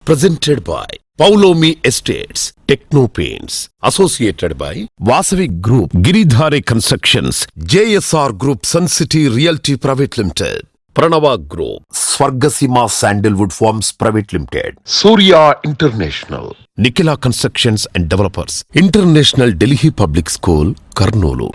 presented by Paulomi Estates, Techno Paints, associated by Vasavi Group, Giridhare Constructions, JSR Group, Sun City Realty Private Limited, Pranava Group, Swargasima Sandalwood Farms Private Limited, Surya International, Nikila Constructions and Developers, International Delhi Public School, Karnoolu.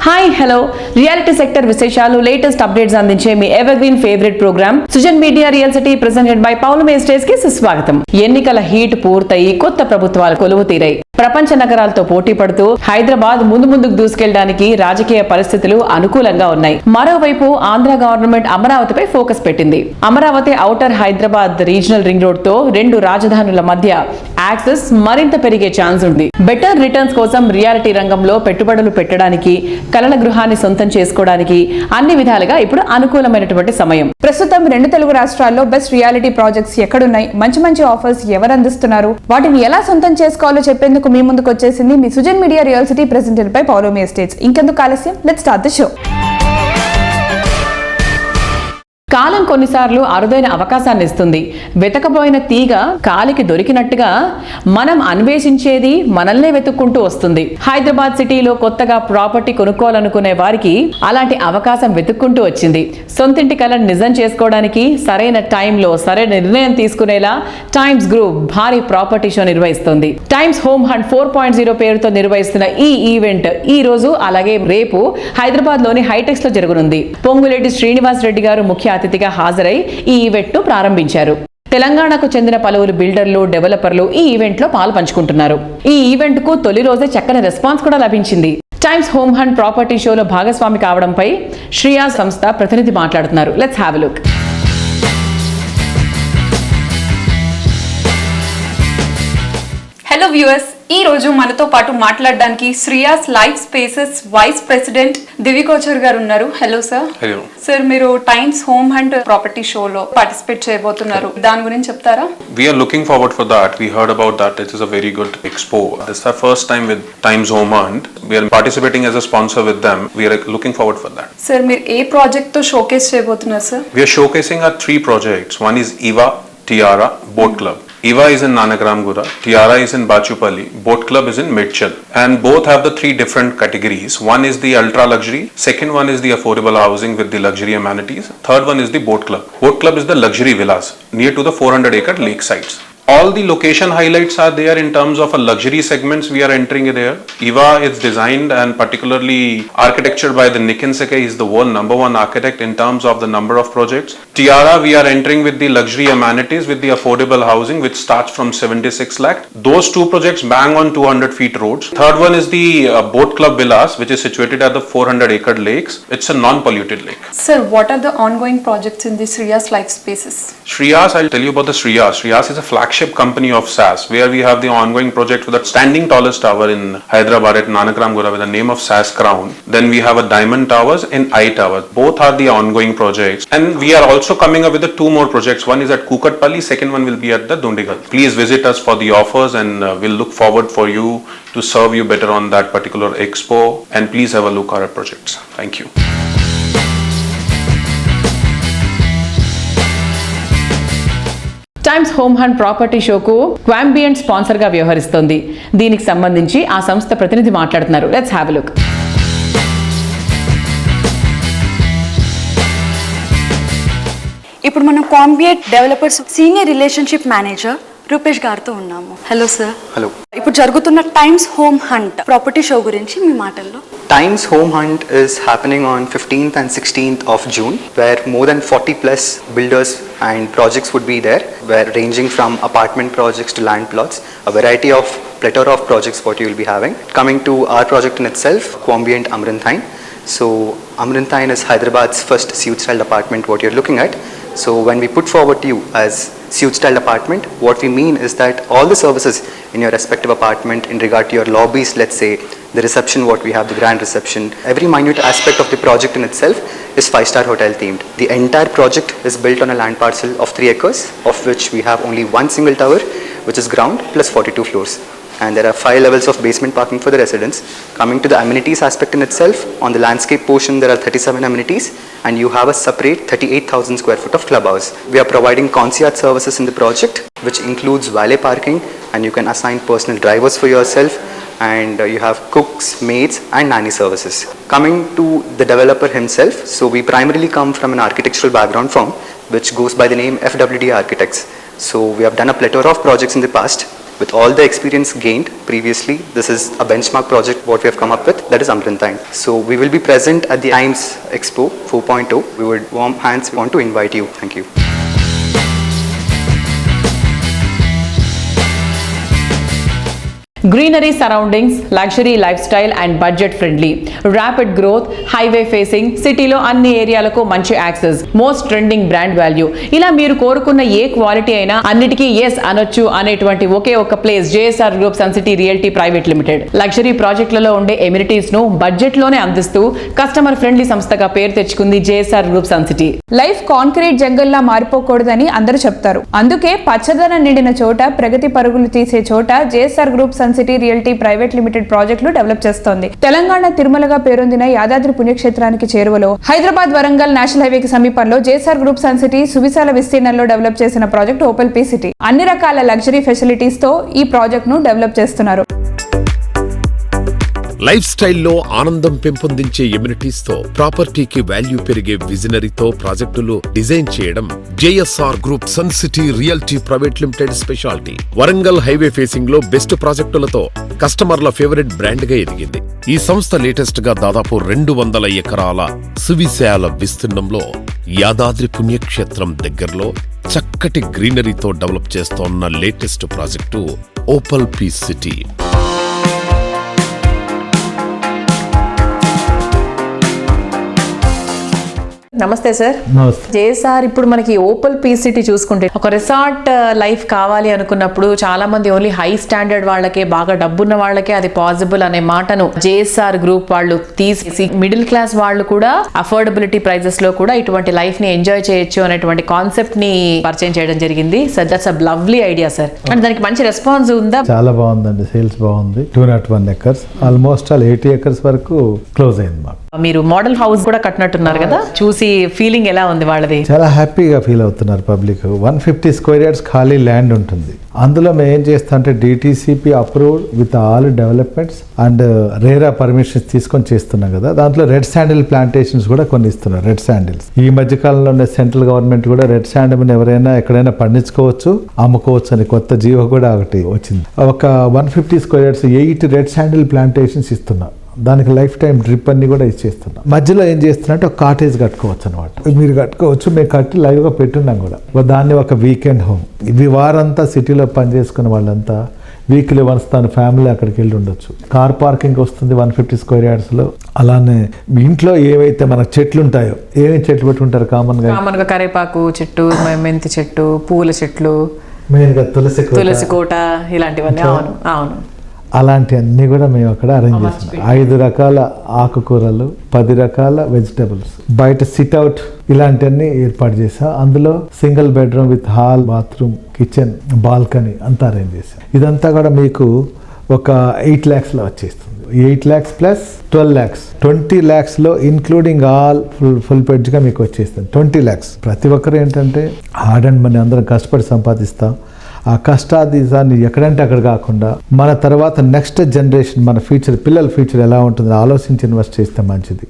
Hi hello reality sector విశేషాలు latest updates అందించే మీ evergreen favourite programme Sujan media real city presented by Paulomi estates కి సుస్వాగతం. ఎన్నికల heat పూర్తయి కొత్త ప్రభుత్వాలు కొలువు తీరాయి. ప్రపంచ నగరాలతో పోటీ పడుతూ హైదరాబాద్ ముందుకు దూసుకెళ్లడానికి రాజకీయ పరిస్థితులు అనుకూలంగా ఉన్నాయి. మరోవైపు ఆంధ్ర గవర్నమెంట్ అమరావతిపై ఫోకస్ పెట్టింది. Amaravati outer Hyderabad regional ring road తో రెండు రాజధానుల మధ్య యాక్సెస్ మరింత పెరిగే ఛాన్స్ ఉంది. బెటర్ రిటర్న్స్ కోసం రియాలిటీ రంగంలో పెట్టుబడులు పెట్టడానికి, కలల గృహాన్ని సొంతం చేసుకోవడానికి అన్ని విధాలుగా ఇప్పుడు అనుకూలమైనటువంటి సమయం. ప్రస్తుతం రెండు తెలుగు రాష్ట్రాల్లో బెస్ట్ రియాలిటీ ప్రాజెక్ట్స్ ఎక్కడున్నాయి, మంచి ఆఫర్స్ ఎవరు అందిస్తున్నారు, వాటిని ఎలా సొంతం చేసుకోవాలో చెప్పేందుకు మీ ముందుకు వచ్చేసింది మీ Sujan media real city presented by Paulomi estates. ఇంకెందుకు ఆలస్యం, లెట్స్ స్టార్ట్ ది షో. కాలం కొన్నిసార్లు అరుదైన అవకాశాన్ని ఇస్తుంది. వెతకబోయిన తీగ కాలికి దొరికినట్టుగా మనం అన్వేషించేది మనల్నే వెతుక్కుంటూ వస్తుంది. హైదరాబాద్ సిటీలో కొత్తగా ప్రాపర్టీ కొనుక్కోవాలనుకునే వారికి అలాంటి అవకాశం వెతుక్కుంటూ వచ్చింది. సొంతింటి కలను నిజం చేసుకోవడానికి సరైన టైంలో సరైన నిర్ణయం తీసుకునేలా టైమ్స్ గ్రూప్ భారీ ప్రాపర్టీ షో నిర్వహిస్తుంది. టైమ్స్ హోమ్ హంట్ 4.0 పేరుతో నిర్వహిస్తున్న ఈ ఈవెంట్ ఈ రోజు అలాగే రేపు హైదరాబాద్ లోని హైటెక్స్ లో జరగనుంది. పొంగులేటి శ్రీనివాస్ రెడ్డి గారు ముఖ్య అతిథిగా హాజరై ఈ ఈవెంట్ ను ప్రారంభించారు. తెలంగాణకు చెందిన పలువురు బిల్డర్లు, డెవలపర్లు ఈ ఈవెంట్ లో పాలు పంచుకుంటున్నారు. ఈ ఈవెంట్ కు తొలి రోజే చక్కని రెస్పాన్స్ కూడా లభించింది. టైమ్స్ హోమ్ హంట్ ప్రాపర్టీ షోలో భాగస్వామి కావడంపై శ్రియా సంస్థ ప్రతినిధి మాట్లాడుతున్నారు. Let's have a look. Hello viewers, ఈ రోజు మనతో పాటు మాట్లాడడానికి Shriyas life spaces vice president దివ్యకోచర్ గారు ఉన్నారు. Hello sir. హలో సార్, మీరు టైమ్స్ హోమ్ హంట్ ప్రాపర్టీ షోలో పార్టిసిపేట్ చేయబోతున్నారు, దాని గురించి చెప్తారా? We are looking forward for that. We heard about that. It is a very good expo. This is our first time with Times Home Hunt. We are participating as a sponsor with them. We are looking forward for that. Sir, మీరు ఏ project తో showcase చేయబోతున్నారు sir? We are showcasing our 3 projects. One is Eva Tiara Boat Club. Eva is in Nanakramgura, Tiara is in Bachupalli, Boat Club is in Mitchell, and both have the 3 different categories. One is the ultra luxury, second one is the affordable housing with the luxury amenities, third one is the Boat Club. Boat Club is the luxury villas near to the 400-acre lake sites. All the location highlights are there in terms of a luxury segments we are entering there. Eva is designed and particularly architectured by the Nikin Seke. He is the world #1 architect in terms of the number of projects. Tiara, we are entering with the luxury amenities with the affordable housing which starts from 76 lakh. Those 2 projects bang on 200 feet roads. Third one is the Boat Club Villas which is situated at the 400-acre lakes. It's a non-polluted lake. Sir, what are the ongoing projects in the Shriyas Life Spaces? Shriyas, I'll tell you about the Shriyas. Shriyas is a flagship company of SAS where we have the ongoing project for the standing tallest tower in Hyderabad at Nanakramgura with the name of SAS Crown. Then we have a Diamond Towers and I Towers. Both are the ongoing projects, and we are also coming up with the 2 more projects. One is at Kukatpalli, second one will be at the Dundigal. Please visit us for the offers, and we'll look forward for you to serve you better on that particular expo, and please have a look at our projects. Thank you. Times Home Hunt property షోకు Cambient sponsor గా వ్యవహరిస్తోంది. దీనికి సంబంధించి ఆ సంస్థ ప్రతినిధి మాట్లాడుతున్నారు. Let's have a look. ఇప్పుడు మనం Cambient developers senior relationship manager Rupesh గారితో ఉన్నాము. Hello sir. హలో. ఇప్పుడు జరుగుతున్న Times Home Hunt property show గురించి మీ మాటల్లో. Times Home Hunt is happening on 15th and 16th of June, where more than 40 plus builders and projects would be there, where ranging from apartment projects to land plots, a variety of plethora of projects what you will be having. Coming to our project in itself, Quambient Amranthine. So Amranthine is Hyderabad's first suite style apartment what you're looking at. So when we put forward to you as suite style apartment, what we mean is that all the services in your respective apartment in regard to your lobbies, let's say the reception what we have, the grand reception, every minute aspect of the project in itself is 5-star hotel themed. The entire project is built on a land parcel of 3 acres, of which we have only one single tower which is ground plus 42 floors. and there are 5 levels of basement parking for the residents. Coming to the amenities aspect in itself, on the landscape portion there are 37 amenities and you have a separate 38,000 square foot of clubhouse. We are providing concierge services in the project, which includes valet parking, and you can assign personal drivers for yourself, and you have cooks, maids and nanny services. Coming to the developer himself, so we primarily come from an architectural background firm which goes by the name FWD Architects. So we have done a plethora of projects in the past. With all the experience gained previously, this is a benchmark project what we have come up with, that is Amrantine. So we will be present at the IMES Expo 4.0. We would warm hands want to invite you. Thank you. Greenery surroundings, luxury lifestyle and budget friendly. Rapid growth, highway facing, సిటీలో అన్ని ఏరియాలకు మంచి access, most trending brand value. ఇలా మీరు కోరుకున్న ఏ quality అయినా అన్నిటికీ yes అనొచ్చు అనేటువంటి ఒకే ఒక place JSR group Sun City realty private limited. Luxury ప్రాజెక్టులలో ఉండే ఎమ్యూనిటీస్ ను బడ్జెట్ లోనే అందిస్తూ కస్టమర్ ఫ్రెండ్లీ సంస్థగా పేరు తెచ్చుకుంది JSR group Sun City. Life concrete జంగల్లా మారిపోకూడదని అందరూ చెప్తారు. అందుకే పచ్చదనం నిండిన చోట, ప్రగతి పరుగులు తీసే చోట JSR group Sun City realty private Limited ప్రాజెక్టులు డెవలప్ చేస్తోంది. తెలంగాణ తిరుమలగా పేరొందిన యాదాద్రి పుణ్యక్షేత్రానికి చేరువలో హైదరాబాద్ వరంగల్ నేషనల్ హైవేకి సమీపంలో జేఎస్ఆర్ గ్రూప్ సన్ సిటీ సువిశాల విస్తీర్ణంలో డెవలప్ చేసిన ప్రాజెక్ట్ ఓపెల్ పీ సిటీ. అన్ని రకాల లగ్జరీ ఫెసిలిటీస్ తో ఈ ప్రాజెక్ట్ ను డెవలప్ చేస్తున్నారు. లైఫ్ స్టైల్లో ఆనందం పెంపొందించే ఎమ్యూనిటీస్ తో ప్రాపర్టీకి వాల్యూ పెరిగే విజనరీతో ప్రాజెక్టులు డిజైన్ చేయడం JSR group Sun City realty private Limited speciality. Warangal highway facing లో బెస్ట్ ప్రాజెక్టులతో కస్టమర్ల ఫేవరెట్ బ్రాండ్ గా ఎదిగింది. ఈ సంస్థ లేటెస్ట్ గా దాదాపు 200 ఎకరాల సువిశాల విస్తీర్ణంలో యాదాద్రి పుణ్యక్షేత్రం దగ్గరలో చక్కటి గ్రీనరీతో డెవలప్ చేస్తోన్న latest project Opel P city. నమస్తే సార్. జేఎస్ఆర్ ఇప్పుడు మనకి ఓపెల్ పీ సిటీ చూసుకుంటే ఒక రిసార్ట్ లైఫ్ కావాలి అనుకున్నప్పుడు చాలా మంది ఓన్లీ హై స్టాండర్డ్ వాళ్ళకే, బాగా డబ్బున్న వాళ్ళకే అది పాసిబుల్ అనే మాటను జేఎస్ఆర్ గ్రూప్ వాళ్ళు తీసి మిడిల్ క్లాస్ వాళ్ళు కూడా అఫోర్డబిలిటీ ప్రైజెస్ లో కూడా ఇటువంటి లైఫ్ ని ఎంజాయ్ చేయొచ్చు అనేటువంటి కాన్సెప్ట్ ని పరిచయం చేయడం జరిగింది. Sir that's a lovely idea sir. అంటే దానికి మంచి రెస్పాన్స్ ఉందా? చాలా బాగుందండి, సేల్స్ బాగుంది. 201 acres ఆల్మోస్ట్ 80 acres వరకు క్లోజ్ అయింది మాకు. మీరు మోడల్ హౌస్ కూడా కట్టినట్టున్నారు కదా, చూసి ఫీలింగ్ ఎలా ఉంది వాళ్ళది? చాలా హ్యాపీగా ఫీల్ అవుతున్నారు పబ్లిక్. 150 square yards ఖాళీ ల్యాండ్ ఉంటుంది. అందులో మేము ఏం చేస్తాం అంటే DTCP approved with all developments and RERA permissions తీసుకొని చేస్తున్నాం కదా. దాంట్లో రెడ్ శాండిల్ ప్లాంటేషన్స్ కూడా కొన్ని ఇస్తున్నారు. రెడ్ శాండిల్స్ ఈ మధ్య కాలంలో ఉన్న సెంట్రల్ గవర్నమెంట్ కూడా రెడ్ శాండిల్ ఎవరైనా ఎక్కడైనా పండించుకోవచ్చు, అమ్ముకోవచ్చు అని కొత్త జీవో కూడా ఒకటి వచ్చింది. ఒక 150 square yards 8 red sandal plantations ఇస్తున్నాం. దానికి లైఫ్ టైం డ్రిప్ అన్ని కూడా ఇచ్చేస్తున్నాం. మధ్యలో ఏం చేస్తున్నట్టు ఒక కాటేజ్ కట్టుకోవచ్చు అనమాట. మీరు కట్టుకోవచ్చు, మేము కట్టి లైవ్గా పెట్టున్నాం కూడా. దాన్ని ఒక వీకెండ్ హోమ్. ఇవి వారంతా సిటీలో పనిచేసుకున్న వాళ్ళంతా వీక్లీ వన్స్ తన ఫ్యామిలీ అక్కడికి వెళ్ళి ఉండొచ్చు. కార్ పార్కింగ్ వస్తుంది 150 square yards లో. అలానే మీ ఇంట్లో ఏవైతే మనకు చెట్లు ఉంటాయో, ఏమేమి చెట్లు పెట్టుకుంటారు కామన్ గా? కరేపాకు చెట్టు, మెంతి చెట్టు, పూల చెట్లు, మెయిన్గా తులసి కోట, ఇలాంటివన్నీ. అవును అవును, అలాంటివన్నీ కూడా మేము అక్కడ అరేంజ్ చేస్తున్నాం. 5 రకాల ఆకుకూరలు, 10 రకాల వెజిటబుల్స్, బయట సిట్అవుట్ ఇలాంటివన్నీ ఏర్పాటు చేసాం. అందులో single bedroom with hall, bathroom, kitchen, balcony అంతా అరేంజ్ చేసాం. ఇదంతా కూడా మీకు ఒక 8 lakhsలో వచ్చేస్తుంది. 8 lakhs ప్లస్ 12 lakhs, 20 lakhsలో ఇన్క్లూడింగ్ ఆల్ ఫుల్ పెడ్జ్గా మీకు వచ్చేస్తుంది 20 lakhs. ప్రతి ఒక్కరు ఏంటంటే హార్డ్ అండ్ మనీ అందరం కష్టపడి సంపాదిస్తాం. ఆ కష్టాన్ని ఎక్కడంటే అక్కడ కాకుండా మన తర్వాత నెక్స్ట్ జనరేషన్, మన ఫ్యూచర్, పిల్లల ఫ్యూచర్ ఎలా ఉంటుందో ఆలోచించి ఇన్వెస్ట్ చేస్తే మంచిది.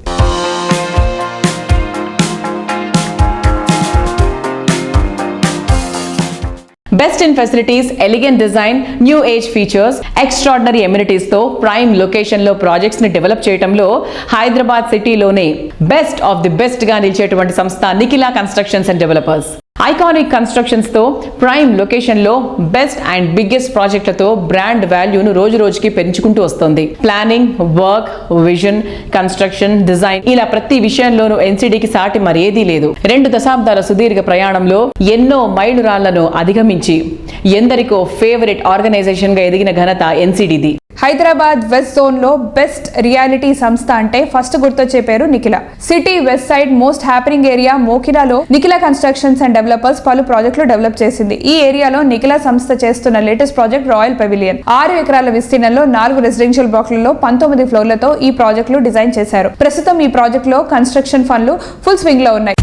Best in facilities, elegant design, new age features, extraordinary amenities తో ప్రైమ్ లొకేషన్ లో ప్రాజెక్ట్స్ ని డెవలప్ చేయడంలో హైదరాబాద్ సిటీలోనే బెస్ట్ ఆఫ్ ది బెస్ట్ గా నిలిచేటువంటి సంస్థ Nikhila constructions and developers. Iconic constructions తో ప్రైమ్ లొకేషన్ లో బెస్ట్ అండ్ బిగ్గెస్ట్ ప్రాజెక్టులతో బ్రాండ్ వాల్యూను రోజు రోజుకి పెంచుకుంటూ వస్తుంది. Planning, work, vision, construction, design ఇలా ప్రతి విషయంలోనూ ఎన్సిడికి సాటి మరేదీ లేదు. 2 దశాబ్దాల సుదీర్ఘ ప్రయాణంలో ఎన్నో మైలురాళ్లను అధిగమించి ఎందరికో ఫేవరెట్ ఆర్గనైజేషన్ గా ఎదిగిన ఘనత ఎన్సిడిది. హైదరాబాద్ వెస్ట్ జోన్ లో బెస్ట్ రియాలిటీ సంస్థ అంటే ఫస్ట్ గుర్తొచ్చే పేరు Nikhila. City west side most happening area మోకిలాలో నిఖిల కన్స్ట్రక్షన్స్ అండ్ డెవలపర్స్ పలు ప్రాజెక్టులు డెవలప్ చేసింది. ఈ ఏరియాలో నిఖిల సంస్థ చేస్తున్న లేటెస్ట్ ప్రాజెక్ట్ రాయల్ పెవిలియన్. 6 ఎకరాల విస్తీర్ణంలో 4 రెసిడెన్షియల్ బ్లాక్లలో 19 ఫ్లోర్లతో ఈ ప్రాజెక్టులు డిజైన్ చేశారు. ప్రస్తుతం ఈ ప్రాజెక్ట్ లో కన్స్ట్రక్షన్ పనులు ఫుల్ స్వింగ్ లో ఉన్నాయి.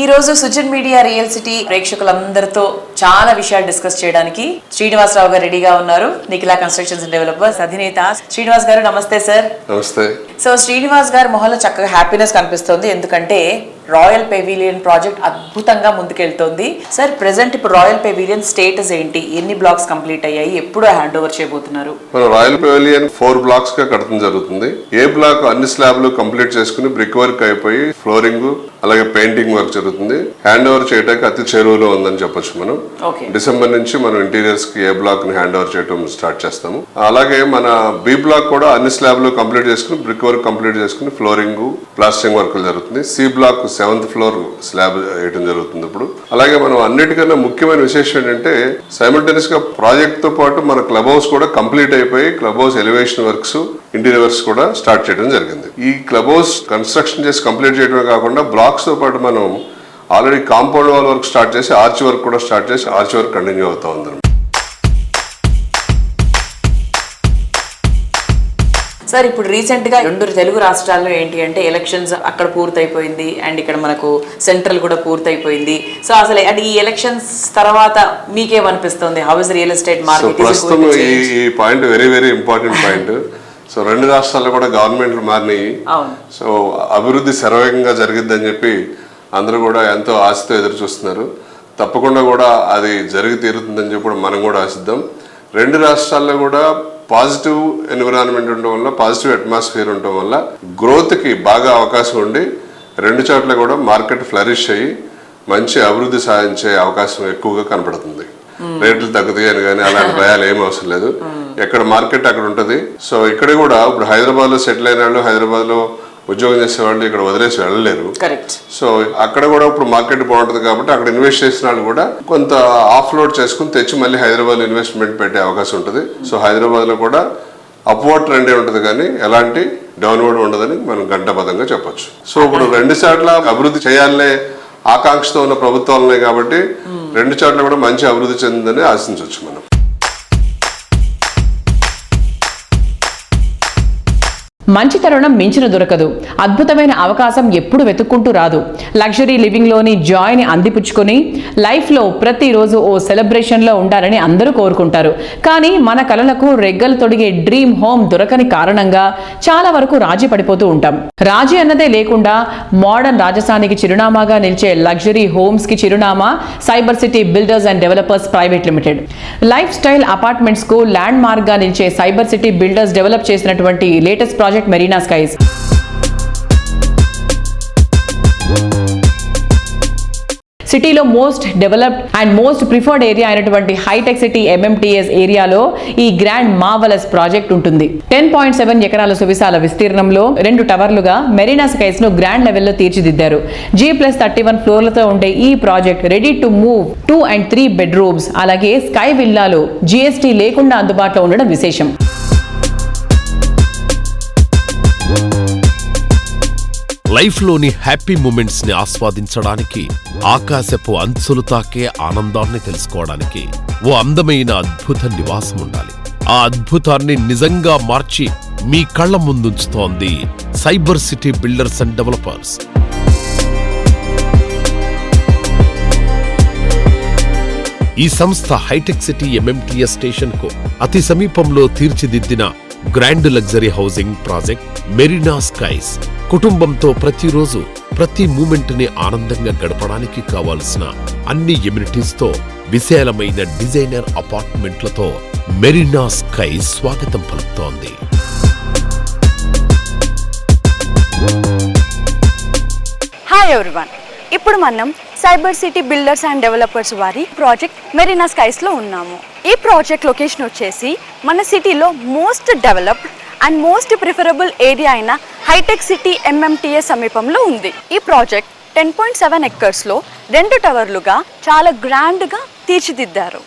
ఈ రోజు సుజన్ మీడియా రియల్ సిటీ ప్రేక్షకులందరితో చాలా విషయాలు డిస్కస్ చేయడానికి శ్రీనివాసరావు గారు రెడీగా ఉన్నారు. నిఖిల కన్స్ట్రక్షన్స్ అండ్ డెవలపర్స్ అధినేత శ్రీనివాస్ గారు, నమస్తే సార్. నమస్తే. సో శ్రీనివాస్ గారు మొహంలో చక్కగా హ్యాపీనెస్ కనిపిస్తుంది, ఎందుకంటే రాయల్ పెవిలియన్ ప్రాజెక్ట్ అద్భుతంగా ముందుకెళ్తోంది. సార్, ప్రెసెంట్ ఇప్పుడు రాయల్ పెవిలియన్ స్టేటస్ ఏంటి? ఎన్ని బ్లాక్స్ కంప్లీట్ అయ్యాయి? ఎప్పుడు హ్యాండ్ ఓవర్ చేయబోతున్నారు? మనం రాయల్ పెవిలియన్ 4 బ్లాక్స్ గా కట్టడం జరుగుతుంది. ఏ బ్లాక్ అన్ని స్లాబ్లు కంప్లీట్ చేసుకుని బ్రిక్ వర్క్ అయిపోయి ఫ్లోరింగ్ అలాగే పెయింటింగ్ వర్క్ జరుగుతుంది. హ్యాండ్ ఓవర్ చేయడానికి అతి చేరువలో ఉందని చెప్పొచ్చు. మనం డిసెంబర్ నుంచి మనం ఇంటీరియర్స్ కి ఏ బ్లాక్ ని హ్యాండ్ ఓవర్ చేయడం స్టార్ట్ చేస్తాము. అలాగే మన బి బ్లాక్ కూడా అన్ని స్లాబ్లు కంప్లీట్ చేసుకుని బ్రిక్ వర్క్ కంప్లీట్ చేసుకుని ఫ్లోరింగ్ ప్లాస్టరింగ్ వర్క్ జరుగుతుంది. C block 7th floor slab వేయడం జరుగుతుంది ఇప్పుడు. అలాగే మనం అన్నిటికన్నా ముఖ్యమైన విశేషం ఏంటంటే సైమల్టేనియస్ గా ప్రాజెక్ట్ తో పాటు మన క్లబ్ హౌస్ కూడా కంప్లీట్ అయిపోయి club house elevation works interior works కూడా స్టార్ట్ చేయడం జరిగింది. ఈ క్లబ్ హౌస్ కన్స్ట్రక్షన్ చేసి కంప్లీట్ చేయడమే కాకుండా బ్లాక్స్ తో పాటు మనం already compound wall work start చేసి ఆర్చ్ వర్క్ కూడా స్టార్ట్ చేసి ఆర్చ్ వర్క్ కంటిన్యూ అవుతా ఉంది. సార్, ఇప్పుడు రీసెంట్ గా 2 తెలుగు రాష్ట్రాల్లో ఏంటి అంటే ఎలక్షన్స్ అక్కడ పూర్తయిపోయింది అండ్ ఇక్కడ మనకు సెంట్రల్ కూడా పూర్తయిపోయింది. సో అసలు అంటే ఈ ఎలక్షన్స్ తర్వాత మీకేమనిపిస్తుంది? How is real estate market? ప్రస్తుతం ఈ point very very important point. So 2 రాష్ట్రాల్లో కూడా గవర్నమెంట్లు మారినాయి. సో అభివృద్ధి శరవేగంగా జరిగిద్దని చెప్పి అందరూ కూడా ఎంతో ఆశతో ఎదురు చూస్తున్నారు. తప్పకుండా కూడా అది జరిగి తీరుతుందని చెప్పి మనం కూడా ఆశిద్దాం. 2 రాష్ట్రాల్లో కూడా పాజిటివ్ ఎన్విరాన్మెంట్ ఉండడం వల్ల, పాజిటివ్ అట్మాస్ఫియర్ ఉండడం వల్ల గ్రోత్కి బాగా అవకాశం ఉండి 2 చోట్ల కూడా మార్కెట్ ఫ్లరిష్ అయ్యి మంచి అభివృద్ధి సాధించే అవకాశం ఎక్కువగా కనపడుతుంది. రేట్లు తగ్గుతాయి అని కానీ అలాంటి భయాలు ఏమీ అవసరం లేదు. ఎక్కడ మార్కెట్ అక్కడ ఉంటుంది. సో ఇక్కడ కూడా ఇప్పుడు హైదరాబాద్లో సెటిల్ అయిన వాళ్ళు, హైదరాబాద్లో ఉద్యోగం చేసేవాళ్ళు ఇక్కడ వదిలేసి వెళ్ళలేరు. సో అక్కడ కూడా ఇప్పుడు మార్కెట్ బాగుంటుంది కాబట్టి అక్కడ ఇన్వెస్ట్ చేసిన వాళ్ళు కూడా కొంత ఆఫ్లోడ్ చేసుకుని తెచ్చి మళ్ళీ హైదరాబాద్ ఇన్వెస్ట్మెంట్ పెట్టే అవకాశం ఉంటుంది. సో హైదరాబాద్ లో కూడా అప్వర్డ్ ట్రెండే ఉంటుంది కానీ ఎలాంటి డౌన్వర్డ్ ఉండదని మనం గంటబద్ధంగా చెప్పొచ్చు. సో ఇప్పుడు 2 చోట్ల అభివృద్ధి చేయాలనే ఆకాంక్షతో ఉన్న ప్రభుత్వాలు ఉన్నాయి కాబట్టి 2 చోట్ల కూడా మంచి అభివృద్ధి చెందిందని ఆశించవచ్చు మనం. మంచి తరుణం మించిన దొరకదు. అద్భుతమైన అవకాశం ఎప్పుడు వెతుక్కుంటూ రాదు. లగ్జరీ లివింగ్లోని జాయ్ని అందిపుచ్చుకొని లైఫ్లో ప్రతిరోజు ఓ సెలబ్రేషన్లో ఉండాలని అందరూ కోరుకుంటారు. కానీ మన కలలకు రెగ్గలు తొడిగే డ్రీమ్ హోమ్ దొరకని కారణంగా చాలా వరకు రాజీ పడిపోతూ ఉంటాం. రాజీ అన్నదే లేకుండా మోడర్న్ రాజధానికి చిరునామాగా నిలిచే లగ్జరీ హోమ్స్ కి చిరునామా cyber city builders and developers private limited. Life style apartments కు ల్యాండ్ మార్క్ గా నిలిచే సైబర్ సిటీ బిల్డర్స్ డెవలప్ చేసినటువంటి లేటెస్ట్ ప్రాజెక్ట్ మెరీనా స్కైస్. సిటీలో most developed and most preferred area అయినటువంటి హైటెక్ సిటీ MMTS ఏరియాలో ఈ గ్రాండ్ మార్వలస్ ప్రాజెక్ట్ ఉంటుంది. 10.7 ఎకరాల సువిశాల విస్తీర్ణంలో 2 టవర్లుగా మెరీనా స్కైస్ ను గ్రాండ్ లెవెల్లో తీర్చిదిద్దారు. G+31 ఫ్లోర్లతో ఉండే ఈ project ready to move 2 and 3 bedrooms అలాగే స్కై విల్లాలు GST లేకుండా అందుబాటులో ఉండడం విశేషం. లైఫ్ లోని హ్యాపీ మూమెంట్స్ ని ఆస్వాదించడానికి, ఆకాశపు అంచులు తాకే ఆనందాన్ని తెలుసుకోవడానికి ఓ అందమైన అద్భుత నివాసం ఉండాలి. ఆ అద్భుతాన్ని నిజంగా మార్చి మీ కళ్ళ ముందుంచుతోంది cyber city builders and developers. ఈ సంస్థ హైటెక్ సిటీ MMTS స్టేషన్ కు అతి సమీపంలో తీర్చిదిద్దిన grand luxury housing project Marina skies కుటుంబంతో ప్రతిరోజు ప్రతి మూమెంట్ ని ఆనందంగా గడపడానికి కావాల్సిన అన్ని ఎమ్యూనిటీస్ తో విశాలమైన డిజైనర్ అపార్ట్మెంట్లతో మెరీనా స్కైస్ స్వాగతం పలుకుతోంది. హాయ్ ఎవ్రీవన్, ఇప్పుడు మనం cyber city builders and developers వారి ప్రాజెక్ట్ మెరీనా స్కైస్లో ఉన్నాము. ఈ ప్రాజెక్ట్ లొకేషన్ వచ్చేసి మన సిటీలో most developed and most preferable area అయిన హైటెక్ సిటీ MMTS సమీపంలో ఉంది. ఈ ప్రాజెక్ట్ 10.7 ఎకర్స్లో 2 టవర్లుగా చాలా గ్రాండ్గా తీర్చిదిద్దారు.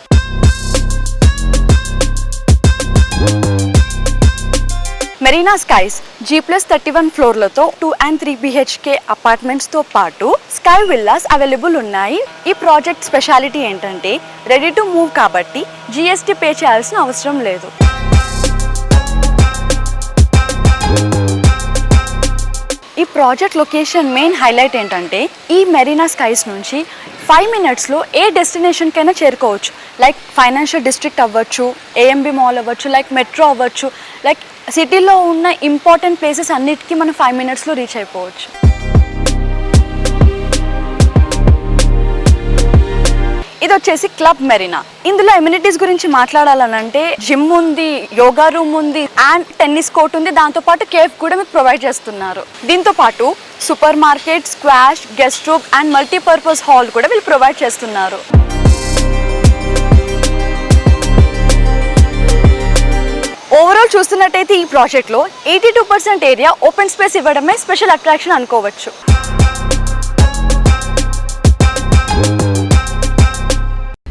Marina skies G+31 ఫ్లోర్లతో 2 and 3 BHK అపార్ట్మెంట్స్తో పాటు స్కై విల్లాస్ అవైలబుల్ ఉన్నాయి. ఈ ప్రాజెక్ట్ స్పెషాలిటీ ఏంటంటే రెడీ టు మూవ్ కాబట్టి GST పే చేయాల్సిన అవసరం లేదు. ఈ ప్రాజెక్ట్ లొకేషన్ మెయిన్ హైలైట్ ఏంటంటే ఈ మెరీనా స్కైస్ నుంచి 5 minutesలో ఏ డెస్టినేషన్కైనా చేరుకోవచ్చు. లైక్ ఫైనాన్షియల్ డిస్ట్రిక్ట్ అవ్వచ్చు, AMB మాల్ అవ్వచ్చు, లైక్ మెట్రో అవ్వచ్చు, లైక్ సిటీలో ఉన్న ఇంపార్టెంట్ ప్లేసెస్ అన్నిటికీ మనం 5 minutesలో రీచ్ అయిపోవచ్చు. ఇది వచ్చేసి క్లబ్ మెరీనా. ఇందులో ఎమ్యూనిటీస్ గురించి మాట్లాడాలనంటే జిమ్ ఉంది, యోగా రూమ్ ఉంది అండ్ టెన్నిస్ కోర్ట్ ఉంది. దాంతోపాటు కేఫ్ కూడా మీకు ప్రొవైడ్ చేస్తున్నారు. దీంతో పాటు super market, squash, guest room and multipurpose hall కూడా వీళ్ళు ప్రొవైడ్ చేస్తున్నారు. ఓవరాల్ చూస్తున్నట్టయితే ఈ ప్రాజెక్ట్లో 82% ఏరియా ఓపెన్ స్పేస్ ఇవ్వడమే స్పెషల్ అట్రాక్షన్ అనుకోవచ్చు.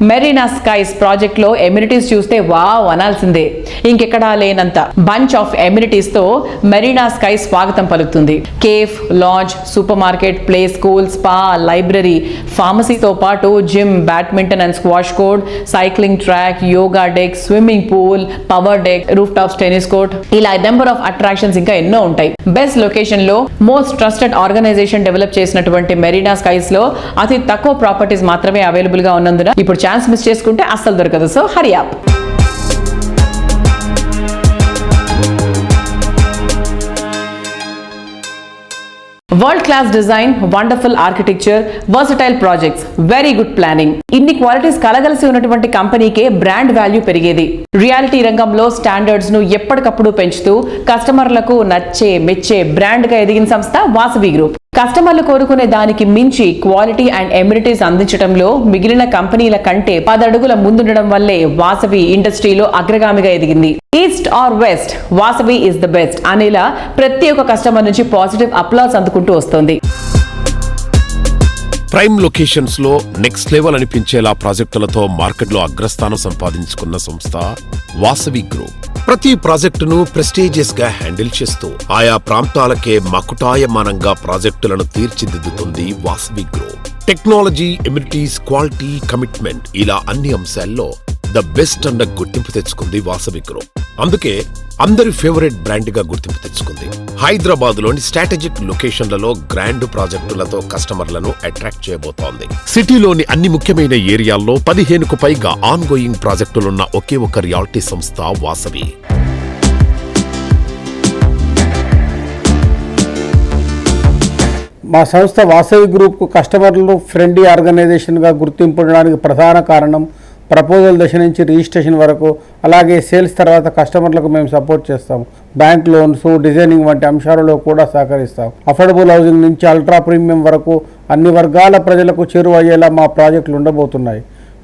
మెరీనా స్కైస్ ప్రాజెక్ట్ లో ఎమ్యూనిటీస్ చూస్తే వావ్ అనాల్సిందే. ఇంకెక్కడా లేనంత బంచ్ ఆఫ్ ఎమ్యూనిటీస్ తో మెరీనా స్కైస్ స్వాగతం పలుకుతుంది. Cafe, lounge, super market, play school, spa, library, ఫార్మసీతో పాటు gym, badminton and squash court, cycling track, yoga deck, swimming pool, power deck, roof tops, tennis court, ఇలా number of attractions ఇంకా ఎన్నో ఉంటాయి. Best location లో most trusted organisation develop చేసినటువంటి Marina skies లో అతి తక్కువ ప్రాపర్టీస్ మాత్రమే అవైలబుల్ గా ఉన్నందున ఇప్పుడు ఛాన్స్ మిస్ చేసుకుంటే అస్సలు దొరకదు. So Hari up. World class design, wonderful architecture, versatile projects, very good planning, ఇన్ని క్వాలిటీస్ కలగలిసి ఉన్నటువంటి కంపెనీకే బ్రాండ్ వాల్యూ పెరిగేది. రియాలిటీ రంగంలో స్టాండర్డ్స్ ను ఎప్పటికప్పుడు పెంచుతూ కస్టమర్లకు నచ్చే మెచ్చే బ్రాండ్ గా ఎదిగిన సంస్థ వాసవి గ్రూప్. కస్టమర్లు కోరుకునే దానికి మించి క్వాలిటీ అండ్ ఎమ్యూనిటీస్ అందించడంలో మిగిలిన కంపెనీల కంటే 10 అడుగుల ముందుండడం వల్లే వాసవి ఇండస్ట్రీలో అగ్రగామిగా ఎదిగింది. East or west, Vasavi is the best అనేలా ప్రతి ఒక్క కస్టమర్ నుంచి పాజిటివ్ అప్లాస్ అందుకుంటూ వస్తోంది. ప్రైమ్ లొకేషన్స్ లో నెక్స్ట్ లెవెల్ అనిపించేలా ప్రాజెక్టులతో మార్కెట్లో అగ్రస్థానం సంపాదించుకున్న సంస్థ వాసవి గ్రూప్. ప్రతి ప్రాజెక్టును ప్రెస్టీజియస్ గా హ్యాండిల్ చేస్తూ ఆయా ప్రాంతాలకే మకుటాయమానంగా ప్రాజెక్టులను తీర్చిదిద్దుతుంది Vasavi group. Technology, amenities, quality, commitment ఇలా అన్ని అంశాల్లో ద బెస్ట్ అన్న గుర్తింపు తెచ్చుకుంది వాసవి గ్రూప్. అందుకే అందరి ఫేవరెట్ బ్రాండ్ గా గుర్తింపు తెచ్చుకుంది. హైదరాబాద్ లోని స్ట్రాటజిక్ లొకేషన్లలో గ్రాండ్ ప్రాజెక్టులతో కస్టమర్లను అట్రాక్ట్ చేయబోతోంది. సిటీలోని అన్ని ముఖ్యమైన ఏరియాల్లో 15కు పైగా ఆన్ గోయింగ్ ప్రాజెక్టులున్న ఒకే ఒక రియాలిటీ సంస్థ వాసవి. మా సంస్థ వాసవి గ్రూప్కు కస్టమర్లు ఫ్రెండ్లీ ఆర్గనైజేషన్గా గుర్తింపడానికి ప్రధాన కారణం ప్రపోజల్ దశ నుంచి రిజిస్ట్రేషన్ వరకు, అలాగే సేల్స్ తర్వాత కస్టమర్లకు మేము సపోర్ట్ చేస్తాం. బ్యాంక్ లోన్స్, డిజైనింగ్ వంటి అంశాలలో కూడా సహకరిస్తాం. అఫోర్డబుల్ హౌసింగ్ నుంచి అల్ట్రా ప్రీమియం వరకు అన్ని వర్గాల ప్రజలకు చేరువయ్యేలా మా ప్రాజెక్టులు ఉండబోతున్నాయి.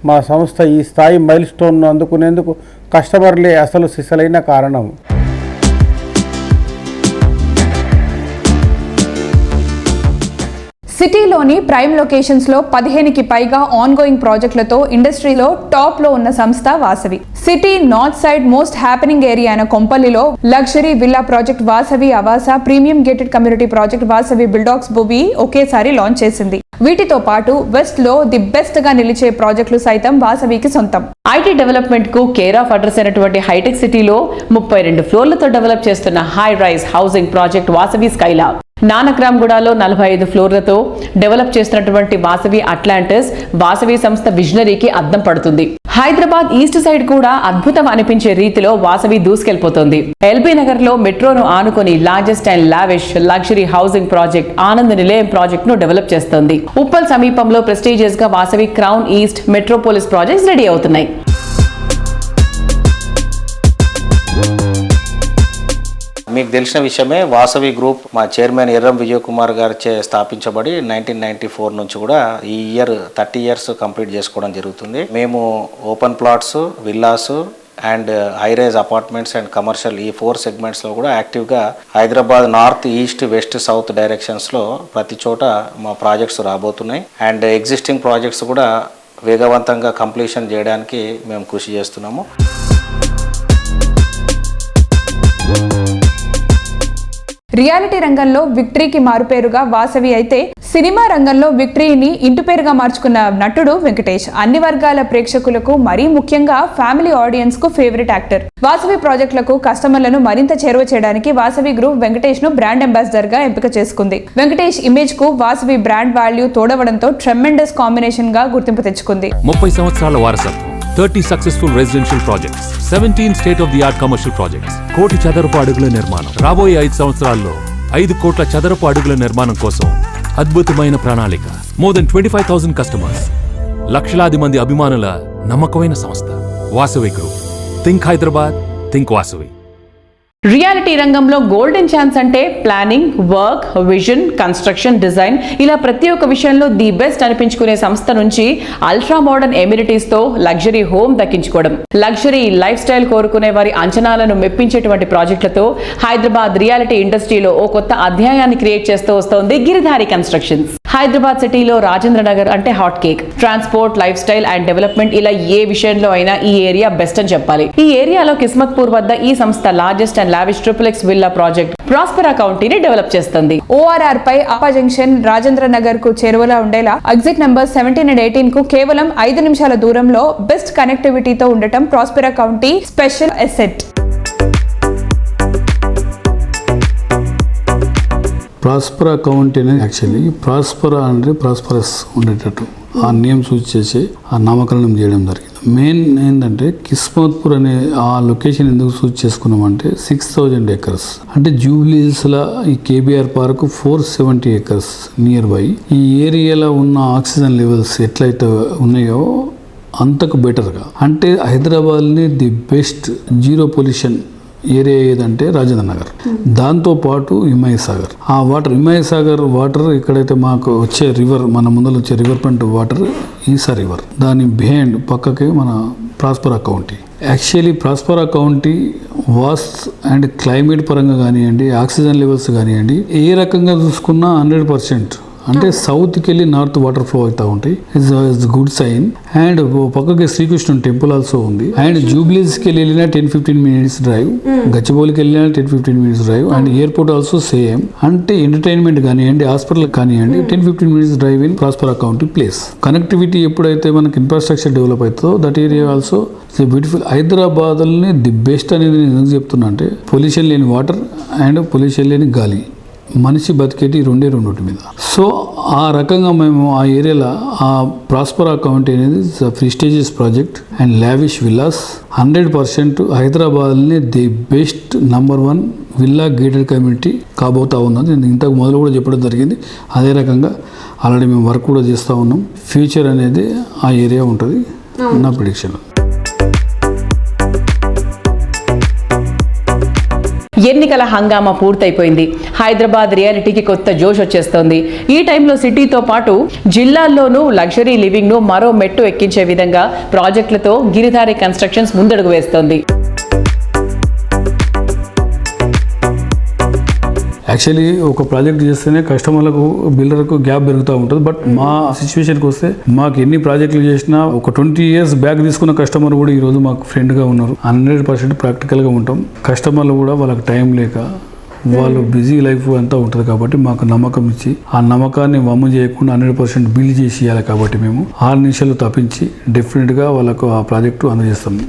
మా సంస్థ ఈ స్థాయి మైల్ స్టోన్ను అందుకునేందుకు కస్టమర్లే అసలు సిసలైన కారణం. సిటీలోని ప్రైమ్ లొకేషన్స్లో 15కి పైగా ఆన్ గోయింగ్ ప్రాజెక్టులతో ఇండస్ట్రీలో టాప్లో ఉన్న సంస్థ Vasavi. City north side most happening area అయిన కొంపల్లిలో luxury villa project Vasavi Avasa, premium gated community project Vasavi బిల్డాక్స్ భూమి ఒకేసారి లాంచ్ చేసింది. వీటితో పాటు వెస్ట్ లో ది బెస్ట్ గా నిలిచే ప్రాజెక్టులు సైతం వాసవికి సొంతం. ఐటీ డెవలప్మెంట్ కు కేర్ ఆఫ్ అడ్రస్ అయినటువంటి హైటెక్ సిటీలో 32 ఫ్లోర్లతో డెవలప్ చేస్తున్న high rise housing project Vasavi Skylab. నానక్రామ్గూడలో 45 ఫ్లోర్లతో డెవలప్ చేస్తున్నటువంటి వాసవి అట్లాంటిస్ వాసవి సంస్థ విజనరీకి అద్దం పడుతుంది. హైదరాబాద్ ఈస్ట్ సైడ్ కూడా అద్భుతం అనిపించే రీతిలో వాసవి దూసుకెళ్లిపోతుంది. ఎల్బీ నగర్ లో మెట్రోను ఆనుకుని largest and lavish luxury housing project Anand నిలయం ప్రాజెక్ట్ ను డెవలప్ చేస్తోంది. ఉప్పల్ సమీపంలో ప్రెస్టీజియస్ గా Vasavi crown east Metropolis projects ready అవుతున్నాయి. మీకు తెలిసిన విషయమే, వాసవి గ్రూప్ మా చైర్మన్ ఎర్రం విజయ్ కుమార్ గారిచే స్థాపించబడి 1994 నుంచి కూడా ఈ ఇయర్ 30 years కంప్లీట్ చేసుకోవడం జరుగుతుంది. మేము open plots, villas, and high rise apartments and commercial ఈ 4 సెగ్మెంట్స్లో కూడా యాక్టివ్గా Hyderabad north, east, west, south డైరెక్షన్స్లో ప్రతి చోట మా ప్రాజెక్ట్స్ రాబోతున్నాయి. అండ్ ఎగ్జిస్టింగ్ ప్రాజెక్ట్స్ కూడా వేగవంతంగా కంప్లీషన్ చేయడానికి మేము కృషి చేస్తున్నాము. రియాలిటీ రంగంలో విక్టరీకి మారుపేరుగా వాసవి అయితే సినిమా రంగంలో విక్టరీని ఇంటి పేరుగా మార్చుకున్న నటుడు వెంకటేష్. అన్ని వర్గాల ప్రేక్షకులకు మరీ ముఖ్యంగా ఫ్యామిలీ ఆడియన్స్ కు ఫేవరెట్ యాక్టర్. వాసవి ప్రాజెక్టులకు కస్టమర్లను మరింత చేరువ చేయడానికి వాసవి గ్రూప్ వెంకటేష్ ను బ్రాండ్ అంబాసిడర్ గా ఎంపిక చేసుకుంది. వెంకటేష్ ఇమేజ్ కు వాసవి బ్రాండ్ వాల్యూ తోడవడంతో ట్రెమెండస్ కాంబినేషన్ గా గుర్తింపు తెచ్చుకుంది. 30 సంవత్సరాల వారసత్వం, 30 successful residential projects, 17 state of the art commercial projects, 1 కోటి చదరపు అడుగుల నిర్మాణం. రాబోయే 5 సంవత్సరాల్లో 5 కోట్ల చదరపు అడుగుల నిర్మాణం కోసం అద్భుతమైన ప్రణాళిక. మోర్ దెన్ 25,000 కస్టమర్స్, లక్షలాది మంది అభిమానుల నమ్మకమైన సంస్థ Vasavi group. Think Hyderabad, think Vasavi. Reality రంగంలో గోల్డెన్ ఛాన్స్ అంటే planning, work, vision, construction, design ఇలా ప్రతి ఒక్క విషయంలో ది బెస్ట్ అనిపించుకునే సంస్థ నుంచి అల్ట్రా మోడర్న్ ఎమ్యూనిటీస్ తో లగ్జరీ హోమ్ దక్కించుకోవడం, లగ్జరీ లైఫ్ స్టైల్ కోరుకునే వారి అంచనాలను మెప్పించేటువంటి ప్రాజెక్టులతో హైదరాబాద్ రియాలిటీ ఇండస్ట్రీలో ఓ కొత్త అధ్యాయాన్ని క్రియేట్ చేస్తూ వస్తోంది గిరిధారి కన్స్ట్రక్షన్స్. హైదరాబాద్ సిటీలో రాజేంద్ర నగర్ అంటే hot cake. Transport, life style and development ఇలా ఏ విషయంలో అయినా ఈ ఏరియా బెస్ట్ అని చెప్పాలి. ఈ ఏరియాలో కిస్మత్పూర్ వద్ద ఈ సంస్థ largest and lavish XXX villa project Prospera కౌంటీని డెవలప్ చేస్తుంది. ORR పై అప్పా జంక్షన్ రాజేంద్ర నగర్ కు చేరువలో ఉండేలా ఎగ్జిట్ నెంబర్ 17 and 18 కు కేవలం 5 నిమిషాల దూరంలో బెస్ట్ కనెక్టివిటీతో ఉండటం Prospera county special asset. ప్రాస్పరా County అనేది యాక్చువల్లీ ప్రాస్పరా అంటే ప్రాస్పరస్ ఉండేటట్టు ఆ నేమ్ సూచి చేసి ఆ నామకరణం చేయడం జరిగింది. మెయిన్ ఏంటంటే కిస్మత్పూర్ అనే ఆ లొకేషన్ ఎందుకు సూచి చేసుకున్నామంటే 6,000 acres అంటే జూబ్లీహిల్స్లో ఈ KBR park 470 acres near by. ఈ ఏరియాలో ఉన్న ఆక్సిజన్ లెవెల్స్ ఎట్లయితే ఉన్నాయో అంతకు బెటర్గా అంటే హైదరాబాద్ని the best zero pollution area ఏదంటే రాజేంద్ర నగర్. దాంతోపాటు హిమాయత్ సాగర్, ఆ వాటర్ హిమాయత్ సాగర్ వాటర్ ఎక్కడైతే మాకు వచ్చే రివర్, మన ముందర వచ్చే రివర్ ఫ్రంట్ వాటర్ ఈసా రివర్, దాని బిహైండ్ పక్కకే మన ప్రాస్పరా county. Actually ప్రాస్పరా county was and climate పరంగా కానివ్వండి, ఆక్సిజన్ లెవెల్స్ కానివ్వండి, ఏ రకంగా చూసుకున్నా 100% అంటే సౌత్కి వెళ్ళి నార్త్ వాటర్ ఫ్లో అవుతూ ఉంటాయి. It's good sign. అండ్ పక్కకి శ్రీకృష్ణుని టెంపుల్ ఆల్సో ఉంది. అండ్ జూబ్లీస్కి వెళ్ళినా 10-15 minutes డ్రైవ్, గచ్చిబౌలికి వెళ్ళినా 10-15 minutes drive. And airport also same. అంటే ఎంటర్టైన్మెంట్ కానివ్వండి, హాస్పిటల్ కానివ్వండి, 10-15 minutes drive in Prospera county place. Connectivity ఎప్పుడైతే మనకి ఇన్ఫ్రాస్ట్రక్చర్ డెవలప్ అవుతుందో దట్ ఏరియా ఆల్సో బ్యూటిఫుల్. హైదరాబాద్ని ది బెస్ట్ అనేది నేను ఎందుకు చెప్తున్నా అంటే పొల్యూషన్ లేని వాటర్ అండ్ పొల్యూషన్ లేని గాలి, మనిషి బతికేటి రెండే మీద. సో ఆ రకంగా మేము ఆ ఏరియాలో ఆ ప్రాస్పరా కౌంటీ అనేది prestigious project and lavish villas 100% హైదరాబాద్ని the best number 1 villa gated community కాబోతా ఉన్నది. నేను ఇంతకు మొదలు కూడా చెప్పడం జరిగింది. అదే రకంగా ఆల్రెడీ మేము వర్క్ కూడా చేస్తూ ఉన్నాం. ఫ్యూచర్ అనేది ఆ ఏరియా ఉంటుంది నా ప్రిడిక్షన్. ఎన్నికల హంగామా పూర్తయిపోయింది. హైదరాబాద్ రియాలిటీకి కొత్త జోష్ వచ్చేస్తోంది. ఈ టైంలో సిటీతో పాటు జిల్లాల్లోనూ లగ్జరీ లివింగ్ ను మరో మెట్టు ఎక్కించే విధంగా ప్రాజెక్టులతో గిరిధారి కన్స్ట్రక్షన్స్ ముందడుగు వేస్తోంది. యాక్చువల్లీ ఒక ప్రాజెక్ట్ చేస్తేనే కస్టమర్లకు బిల్డర్కు గ్యాప్ పెరుగుతూ ఉంటుంది. బట్ మా సిచ్యువేషన్కి వస్తే మాకు ఎన్ని ప్రాజెక్టులు చేసినా ఒక 20 years బ్యాక్ తీసుకున్న కస్టమర్ కూడా ఈరోజు మాకు ఫ్రెండ్గా ఉన్నారు. 100% ప్రాక్టికల్గా ఉంటాం. కస్టమర్లు కూడా వాళ్ళకి టైం లేక వాళ్ళు బిజీ లైఫ్ అంతా ఉంటుంది కాబట్టి మాకు నమ్మకం ఇచ్చి ఆ నమ్మకాన్ని వమ్ము చేయకుండా 100% బిల్ చేసి ఇవ్వాలి. కాబట్టి మేము 6 నిమిషాలు తప్పించి డెఫినెట్గా వాళ్ళకు ఆ ప్రాజెక్టు అందజేస్తాం.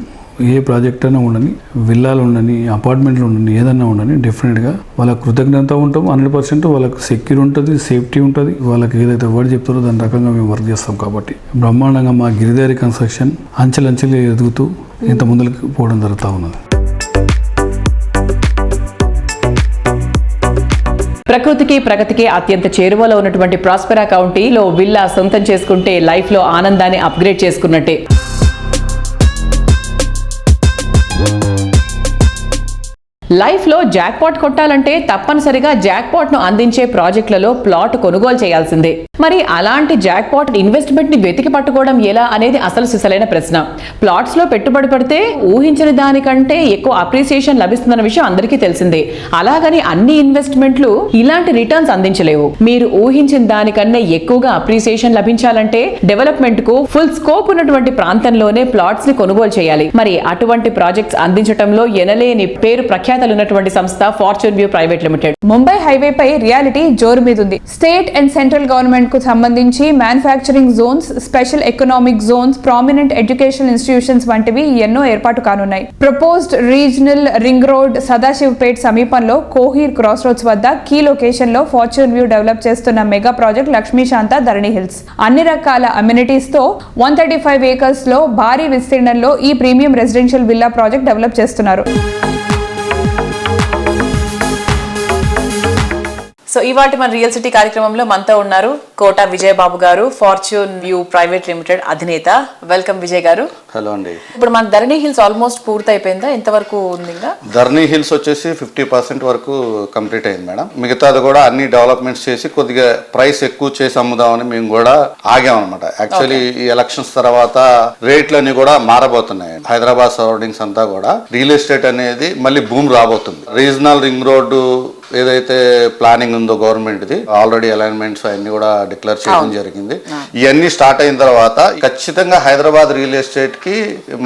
ఏ ప్రాజెక్ట్ అయినా ఉండని, విల్లాలు ఉండని, అపార్ట్మెంట్లు ఉండని, ఏదన్నా ఉండని డెఫినెట్గా వాళ్ళకి కృతజ్ఞత ఉంటాం. 100% వాళ్ళకి సెక్యూర్ ఉంటుంది, సేఫ్టీ ఉంటుంది. వాళ్ళకి ఏదైతే వర్డ్ చెప్తారో దాని రకంగా మేము వర్క్ చేస్తాం. కాబట్టి బ్రహ్మాండంగా మా గిరిధారి కన్స్ట్రక్షన్ అంచెలంచెలు ఎదుగుతూ ఇంత ముందుకు పోవడం జరుగుతూ ఉన్నది. ప్రకృతికి ప్రగతికి అత్యంత చేరువలో ఉన్నటువంటి ప్రాస్పెరా కౌంటీలో విల్లా సొంతం చేసుకుంటే లైఫ్ లో ఆనందాన్ని అప్గ్రేడ్ చేసుకున్నట్టే. లైఫ్ లో జాక్ పాట్ కొట్టాలంటే తప్పనిసరిగా జాక్ పాట్ ను అందించే ప్రాజెక్టులలో ప్లాట్ కొనుగోలు చేయాల్సిందే. మరి అలాంటి జాక్ పాట్ ఇన్వెస్ట్మెంట్ ని వెతికి పట్టుకోవడం ఎలా అనేది అసలు సిసలైన ప్రశ్న. ప్లాట్స్ లో పెట్టుబడి పెడితే ఊహించిన దానికంటే ఎక్కువ అప్రిసియేషన్ లభిస్తుందన్న విషయం అందరికీ తెలిసిందే. అలాగని అన్ని ఇన్వెస్ట్మెంట్లు ఇలాంటి రిటర్న్స్ అందించలేవు. మీరు ఊహించిన దానికన్నా ఎక్కువగా అప్రిసియేషన్ లభించాలంటే డెవలప్మెంట్ కు ఫుల్ స్కోప్ ఉన్నటువంటి ప్రాంతంలోనే ప్లాట్స్ ని కొనుగోలు చేయాలి. మరి అటువంటి ప్రాజెక్ట్స్ అందించడంలో ఎనలేని పేరు ప్రఖ్యాతలు ఉన్నటువంటి సంస్థ Fortune View Private Limited. Mumbai highway పై రియాలిటీ జోరు మీద ఉంది. స్టేట్ అండ్ సెంట్రల్ గవర్నమెంట్ కు సంబంధించి manufacturing zones, special economic zones, prominent educational institutions వంటివి ఎన్నో ఏర్పాటు కానున్నాయి. Proposed regional ring road Sadashivpet సమీపంలో కోహీర్ క్రాస్ రోడ్స్ వద్ద కీ లొకేషన్ లో ఫార్చ్యూన్ వ్యూ డెవలప్ చేస్తున్న mega project Lakshmishanta Dharani Hills. అన్ని రకాల అమ్యూనిటీస్ తో 135 ఏకర్స్ లో భారీ విస్తీర్ణంలో ఈ premium residential villa project develop చేస్తున్నారు. సో ఇవాటి మన రియల్ సిటీ కార్యక్రమంలో మనతో ఉన్నారు కోట విజయబాబు గారు, ఫార్చ్యూన్ వ్యూ ప్రైవేట్ లిమిటెడ్ అధినేత. వెల్కమ్ విజయ్ గారు. హలో అండి. ఇప్పుడు మన ధరణి హిల్స్ ఆల్మోస్ట్ పూర్తి అయిపోయిందా? ఎంతవరకు ఉంది? ఇంకా ధరణి హిల్స్ వచ్చేసి 50% వరకు కంప్లీట్ అయింది మేడం. మిగతాది కూడా అన్ని డెవలప్మెంట్స్ చేసి కొద్దిగా ప్రైస్ ఎక్కువ చేసి అమ్ముదామని మేము కూడా ఆగామన్నమాట. యాక్చువల్లీ ఈ ఎలక్షన్స్ తర్వాత రేట్లన్నీ కూడా మారబోతున్నాయి. హైదరాబాద్ సరౌండింగ్స్ అంతా కూడా రియల్ ఎస్టేట్ అనేది మళ్ళీ బూమ్ రాబోతుంది. రీజనల్ రింగ్ రోడ్డు ఏదైతే ప్లానింగ్ ఉందో గవర్నమెంట్ది, ఆల్రెడీ అలైన్మెంట్స్ అన్ని కూడా డిక్లేర్ చేయడం జరిగింది. ఇవన్నీ స్టార్ట్ అయిన తర్వాత ఖచ్చితంగా హైదరాబాద్ రియల్ ఎస్టేట్ కి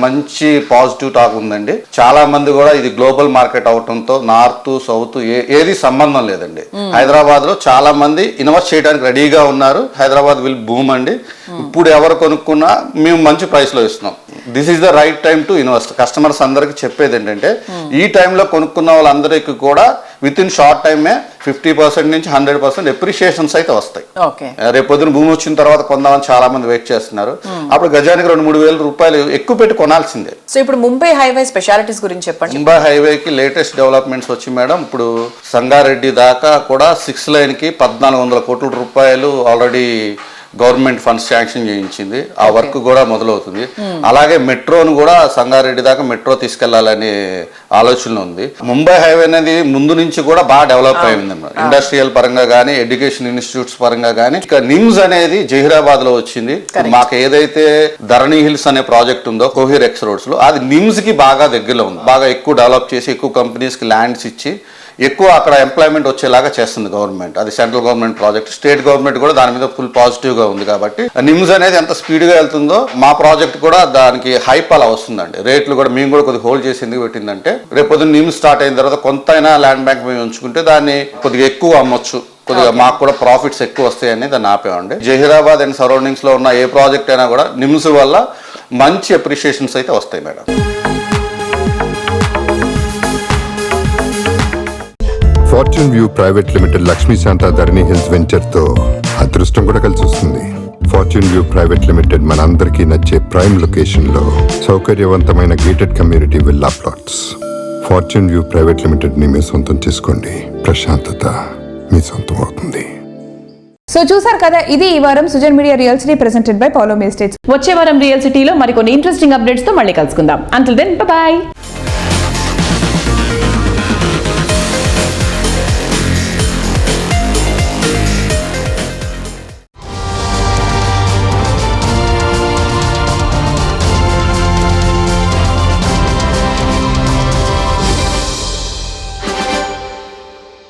మంచి పాజిటివ్ టాక్ ఉందండి. చాలా మంది కూడా ఇది గ్లోబల్ మార్కెట్ అవటంతో నార్త్ సౌత్ ఏది సంబంధం లేదండి. హైదరాబాద్ లో చాలా మంది ఇన్వెస్ట్ చేయడానికి రెడీగా ఉన్నారు. హైదరాబాద్ విల్ బూమ్ అండి. ఇప్పుడు ఎవరు కొనుక్కున్నా మేము మంచి ప్రైస్ లో ఇస్తున్నాం. This is the right time to invest. Customers అందరికి చెప్పేది ఏంటంటే ఈ టైంలో కొనుక్కున్న వాళ్ళందరికీ కూడా విత్ ఇన్ షార్ట్ టైమే 50% నుంచి 100% ఎప్రిషియేషన్స్ అయితే వస్తాయి. రేపు పొద్దున భూమి వచ్చిన తర్వాత కొందామని చాలా మంది వెయిట్ చేస్తున్నారు. అప్పుడు గజానికి 2-3 వేల రూపాయలు ఎక్కువ పెట్టి కొనాల్సిందే. సో ఇప్పుడు ముంబై హైవే స్పెషాలిటీస్ గురించి చెప్పండి. ముంబై హైవేకి లేటెస్ట్ డెవలప్మెంట్స్ వచ్చి మేడం, ఇప్పుడు సంగారెడ్డి దాకా కూడా 6 లైన్ కి 1400 కోట్ల రూపాయలు ఆల్రెడీ గవర్నమెంట్ ఫండ్స్ శాంక్షన్ చేయించింది. ఆ వర్క్ కూడా మొదలవుతుంది. అలాగే మెట్రోను కూడా సంగారెడ్డి దాకా మెట్రో తీసుకెళ్లాలనే ఆలోచన ఉంది. ముంబై హైవే అనేది ముందు నుంచి కూడా బాగా డెవలప్ అయింది అన్నమాట. ఇండస్ట్రియల్ పరంగా కానీ, ఎడ్యుకేషన్ ఇన్స్టిట్యూట్స్ పరంగా కానీ. ఇక నిమ్స్ అనేది జహీరాబాద్ లో వచ్చింది. మాకు ఏదైతే ధరణి హిల్స్ అనే ప్రాజెక్ట్ ఉందో కోహీర్ ఎక్స్ రోడ్స్ లో, అది నిమ్స్ కి బాగా దగ్గరలో ఉంది. బాగా ఎక్కువ డెవలప్ చేసి ఎక్కువ కంపెనీస్ కి ల్యాండ్స్ ఇచ్చి ఎక్కువ అక్కడ ఎంప్లాయ్మెంట్ వచ్చేలాగా చేస్తుంది గవర్నమెంట్. అది central government project. State government కూడా దాని మీద ఫుల్ పాజిటివ్ గా ఉంది. కాబట్టి నిమ్స్ అనేది ఎంత స్పీడ్ గా వెళ్తుందో మా ప్రాజెక్ట్ కూడా దానికి హైప్ అలా వస్తుందండి. రేట్లు కూడా మేము కూడా కొద్దిగా హోల్డ్ చేసి ఎందుకు పెట్టిందంటే రేపు పొద్దున్న నిమ్స్ స్టార్ట్ అయిన తర్వాత కొంతైనా ల్యాండ్ బ్యాంక్ మేము ఉంచుకుంటే దాన్ని కొద్దిగా ఎక్కువ అమ్మొచ్చు, కొద్దిగా మాకు కూడా ప్రాఫిట్స్ ఎక్కువ వస్తాయని దాన్ని ఆపేవండి. జహీరాబాద్ అండ్ సరౌండింగ్స్ లో ఉన్న ఏ ప్రాజెక్ట్ అయినా కూడా నిమ్స్ వల్ల మంచి అప్రిషియేషన్స్ అయితే వస్తాయి madam. Fortune View Private Limited Lakshmishanta Dharani Hills venture తో అదృష్టం కూడా కలిసి వస్తుంది. ఫార్చ్యూన్ వ్యూ ప్రైవేట్ లిమిటెడ్ మనందరికీ నచ్చే ప్రైమ్ లొకేషన్ లో సౌకర్యవంతమైన gated community villa plots. Fortune View Private limited ని మీ సొంతం చేసుకోండి. ప్రశాంతత మీ సొంతం అవుతుంది. సో చూసారు కదా, ఇది ఈ వారం Sujan media real city presented by Paulomi estates. వచ్చే వారం రియల్ సిటీలో మరికొన్ని ఇంట్రెస్టింగ్ అప్డేట్స్ తో మళ్ళీ కలుసుకుందాం. Until then by.